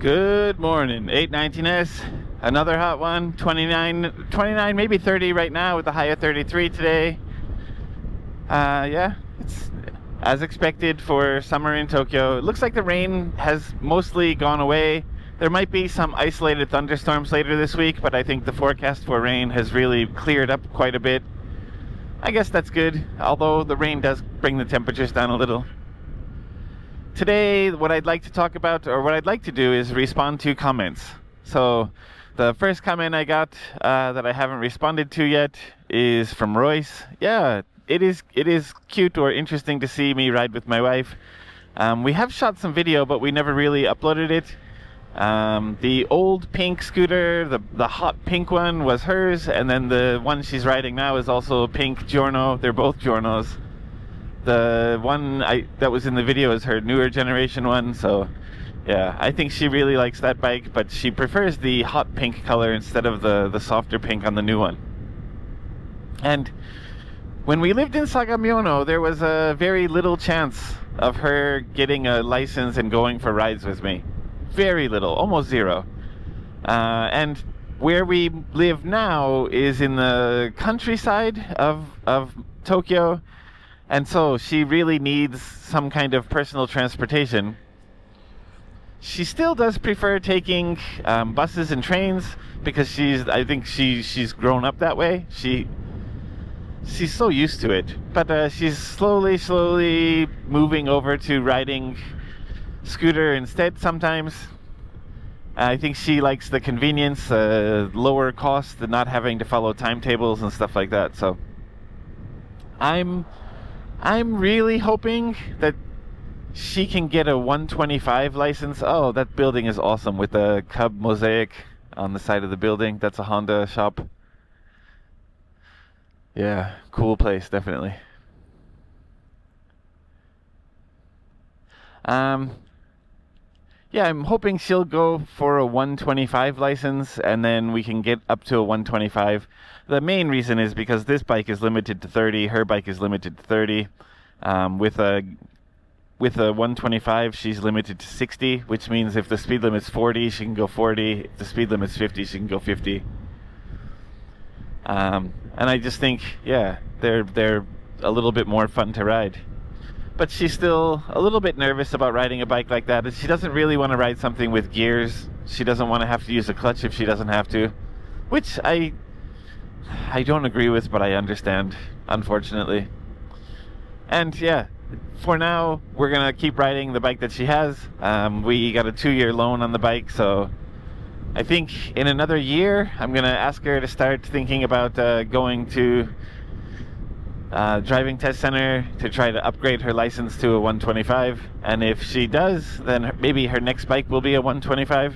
Good morning. 819S, another hot one. 29, maybe 30 right now with a high of 33 today. Yeah, it's as expected for summer in Tokyo. It looks like the rain has mostly gone away. There might be some isolated thunderstorms later this week, but I think the forecast for rain has really cleared up quite a bit. I guess that's good, although the rain does bring the temperatures down a little. Today, what I'd like to talk about, or what I'd like to do, is respond to comments. So, the first comment I got that I haven't responded to yet is from Royce. Yeah, it is cute or interesting to see me ride with my wife. We have shot some video, but we never really uploaded it. The old pink scooter, the hot pink one, was hers, and then the one she's riding now is also a pink Giorno. They're both Giornos. The one that was in the video is her newer generation one, so yeah, I think she really likes that bike, but she prefers the hot pink color instead of the softer pink on the new one. And when we lived in Sagamiono, there was a very little chance of her getting a license and going for rides with me. Very little, almost zero. And where we live now is in the countryside of Tokyo. And so she really needs some kind of personal transportation. She still does prefer taking buses and trains because I think she's grown up that way. She's so used to it. But she's slowly moving over to riding scooter instead sometimes. I think she likes the convenience, lower cost, and not having to follow timetables and stuff like that. So I'm really hoping that she can get a 125 license. Oh, that building is awesome with the Cub mosaic on the side of the building. That's a Honda shop. Yeah, cool place, definitely. Yeah, I'm hoping she'll go for a 125 license, and then we can get up to a 125. The main reason is because this bike is limited to 30, her bike is limited to 30. With a 125, she's limited to 60, which means if the speed limit's 40, she can go 40. If the speed limit's 50, she can go 50. And I just think, yeah, they're a little bit more fun to ride. But she's still a little bit nervous about riding a bike like that. She doesn't really want to ride something with gears. She doesn't want to have to use a clutch if she doesn't have to, which I don't agree with, but I understand, unfortunately. And yeah, for now, we're going to keep riding the bike that she has. We got a 2-year loan on the bike, so I think in another year, I'm going to ask her to start thinking about going to driving test center to try to upgrade her license to a 125. And if she does, then maybe her next bike will be a 125.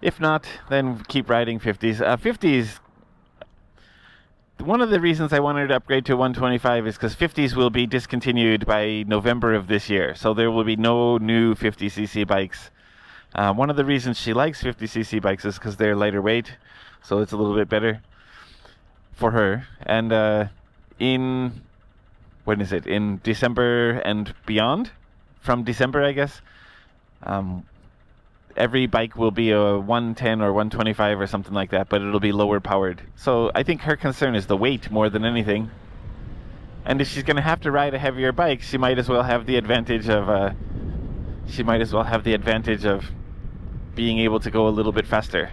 If not, then keep riding 50s. 50s, one of the reasons I wanted to upgrade to 125 is because 50s will be discontinued by November of this year. So there will be no new 50cc bikes. One of the reasons she likes 50cc bikes is because they're lighter weight. So it's a little bit better for her. And in December and beyond, from December, I guess, every bike will be a 110 or 125 or something like that, but it'll be lower powered. So I think her concern is the weight more than anything. And if she's going to have to ride a heavier bike, she might as well have the advantage of being able to go a little bit faster.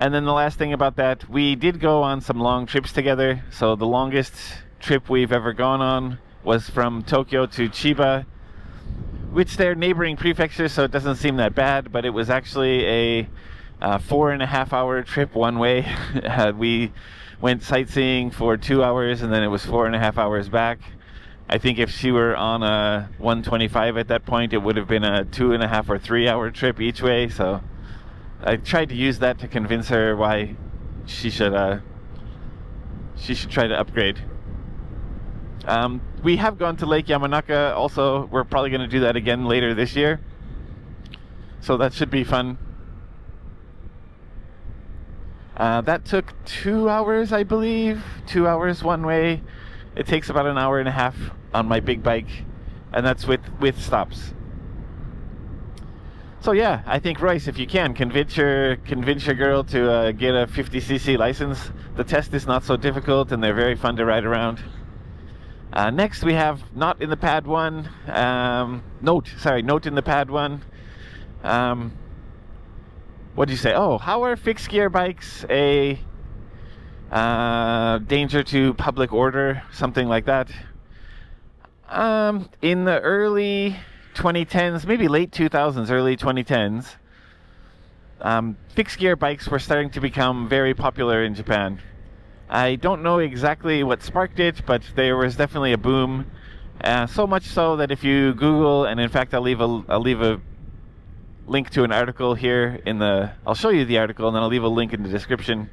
And then the last thing about that, we did go on some long trips together. So the longest trip we've ever gone on was from Tokyo to Chiba, which they're neighboring prefectures, so it doesn't seem that bad, but it was actually a 4.5-hour trip one way. We went sightseeing for 2 hours, and then it was 4.5 hours back. I think if she were on a 125 at that point, it would have been a 2.5 or 3 hour trip each way. So I tried to use that to convince her why she should try to upgrade. We have gone to Lake Yamanaka also. We're probably going to do that again later this year. So that should be fun. That took 2 hours, I believe. 2 hours one way. It takes about 1.5 hours on my big bike. And that's with stops. So yeah, I think, Royce, if you can convince your girl to get a 50cc license. The test is not so difficult, and they're very fun to ride around. Next, we have not in the pad one. Note in the pad one. What did you say? Oh, how are fixed gear bikes a danger to public order? Something like that. In the early 2010s, maybe late 2000s, early 2010s, fixed gear bikes were starting to become very popular in Japan. I don't know exactly what sparked it, but there was definitely a boom. So much so that if you Google, and in fact I'll leave a link to an article here I'll show you the article, and then I'll leave a link in the description.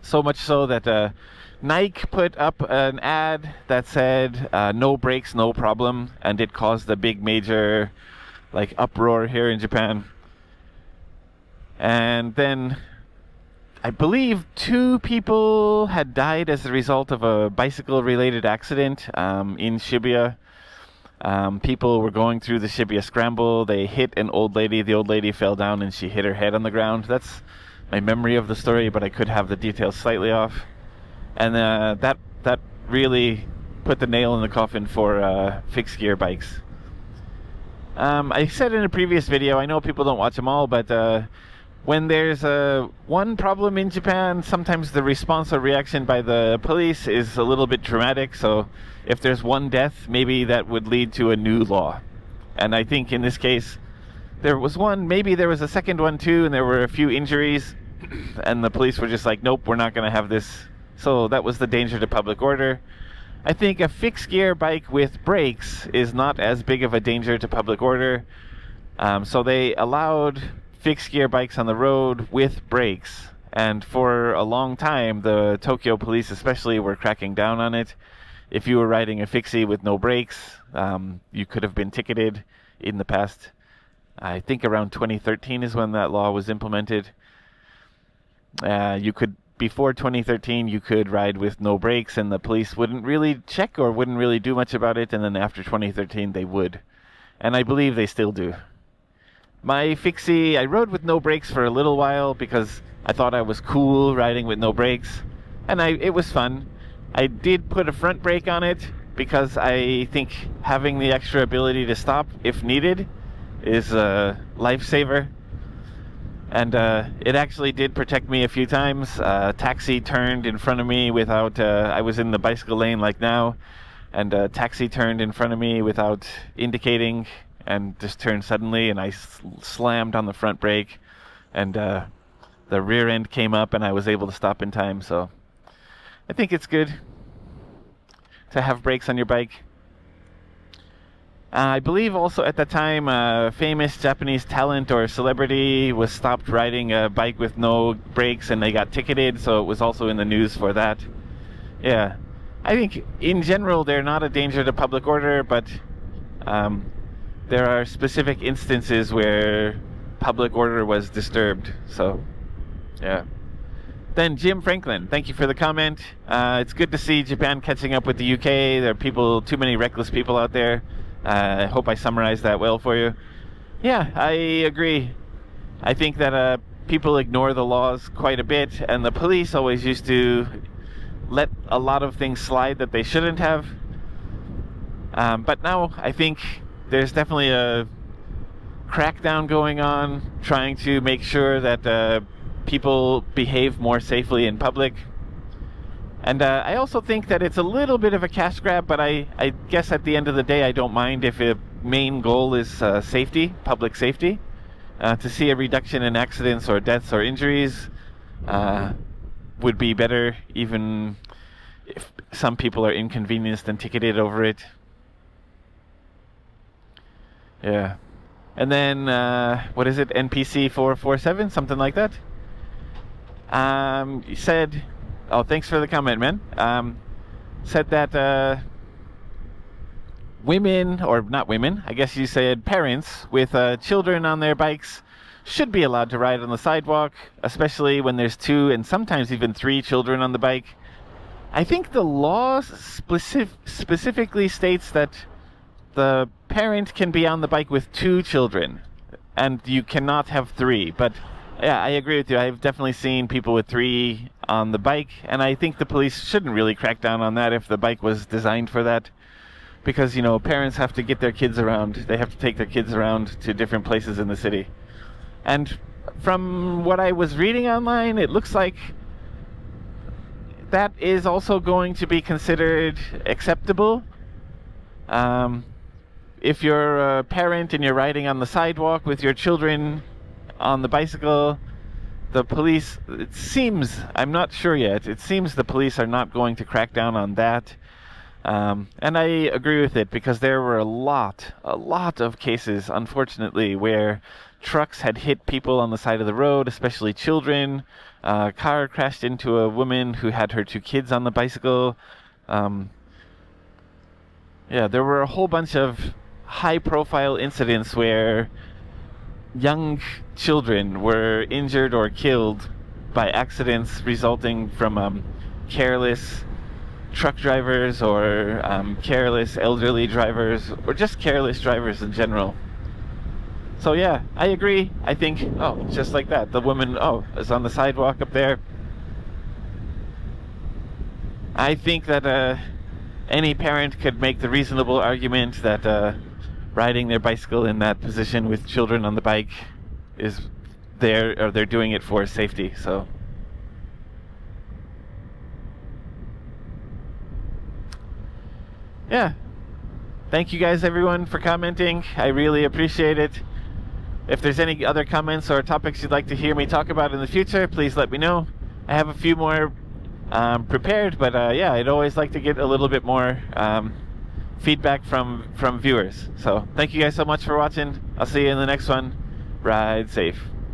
So much so that Nike put up an ad that said no brakes, no problem, and it caused a big major uproar here in Japan. And then I believe 2 people had died as a result of a bicycle related accident in Shibuya. People were going through the Shibuya Scramble. They hit an old lady. The old lady fell down and she hit her head on the ground. That's my memory of the story, but I could have the details slightly off. And that really put the nail in the coffin for fixed gear bikes. I said in a previous video, I know people don't watch them all, but when there's one problem in Japan, sometimes the response or reaction by the police is a little bit dramatic. So if there's one death, maybe that would lead to a new law. And I think in this case, there was one, maybe there was a second one too, and there were a few injuries, and the police were just like, nope, we're not going to have this. So that was the danger to public order. I think a fixed gear bike with brakes is not as big of a danger to public order. So they allowed fixed gear bikes on the road with brakes. And for a long time, the Tokyo police especially were cracking down on it. If you were riding a fixie with no brakes, you could have been ticketed in the past. I think around 2013 is when that law was implemented. Before 2013, you could ride with no brakes, and the police wouldn't really check or wouldn't really do much about it. And then after 2013, they would. And I believe they still do. My fixie, I rode with no brakes for a little while because I thought I was cool riding with no brakes. And it was fun. I did put a front brake on it because I think having the extra ability to stop if needed is a lifesaver. And it actually did protect me a few times. Taxi turned in front of me without, I was in the bicycle lane like now, and taxi turned in front of me without indicating and just turned suddenly, and I slammed on the front brake, and the rear end came up and I was able to stop in time. So I think it's good to have brakes on your bike. I believe also at the time a famous Japanese talent or celebrity was stopped riding a bike with no brakes and they got ticketed, so it was also in the news for that. Yeah, I think in general they're not a danger to public order, but there are specific instances where public order was disturbed, so yeah. Then Jim Franklin, thank you for the comment. It's good to see Japan catching up with the UK. There are too many reckless people out there. I hope I summarized that well for you. Yeah, I agree. I think that people ignore the laws quite a bit, and the police always used to let a lot of things slide that they shouldn't have. But now I think there's definitely a crackdown going on, trying to make sure that people behave more safely in public. And I also think that it's a little bit of a cash grab, but I guess at the end of the day, I don't mind if the main goal is safety, public safety. To see a reduction in accidents or deaths or injuries would be better, even if some people are inconvenienced and ticketed over it. Yeah. And then, what is it, NPC 447, something like that? You said... Oh, thanks for the comment, man. Said that women, or not women, I guess you said parents with children on their bikes should be allowed to ride on the sidewalk, especially when there's 2 and sometimes even 3 children on the bike. I think the law specifically states that the parent can be on the bike with 2 children, and you cannot have 3. But yeah, I agree with you. I've definitely seen people with 3 on the bike, and I think the police shouldn't really crack down on that if the bike was designed for that. Because, you know, parents have to get their kids around. They have to take their kids around to different places in the city. And from what I was reading online, it looks like that is also going to be considered acceptable. If you're a parent and you're riding on the sidewalk with your children on the bicycle, the police, it seems, I'm not sure yet, it seems the police are not going to crack down on that. And I agree with it, because there were a lot of cases, unfortunately, where trucks had hit people on the side of the road, especially children. A car crashed into a woman who had her 2 kids on the bicycle. Yeah, there were a whole bunch of high-profile incidents where young children were injured or killed by accidents resulting from careless truck drivers or careless elderly drivers, or just careless drivers in general. So yeah, I agree. I think, just like that, the woman, is on the sidewalk up there. I think that any parent could make the reasonable argument that riding their bicycle in that position with children on the bike is they're doing it for safety. So yeah, thank you guys, everyone, for commenting. I really appreciate it. If there's any other comments or topics you'd like to hear me talk about in the future, please let me know. I have a few more prepared, but yeah, I'd always like to get a little bit more feedback from viewers. So thank you guys so much for watching. I'll see you in the next one. Ride safe.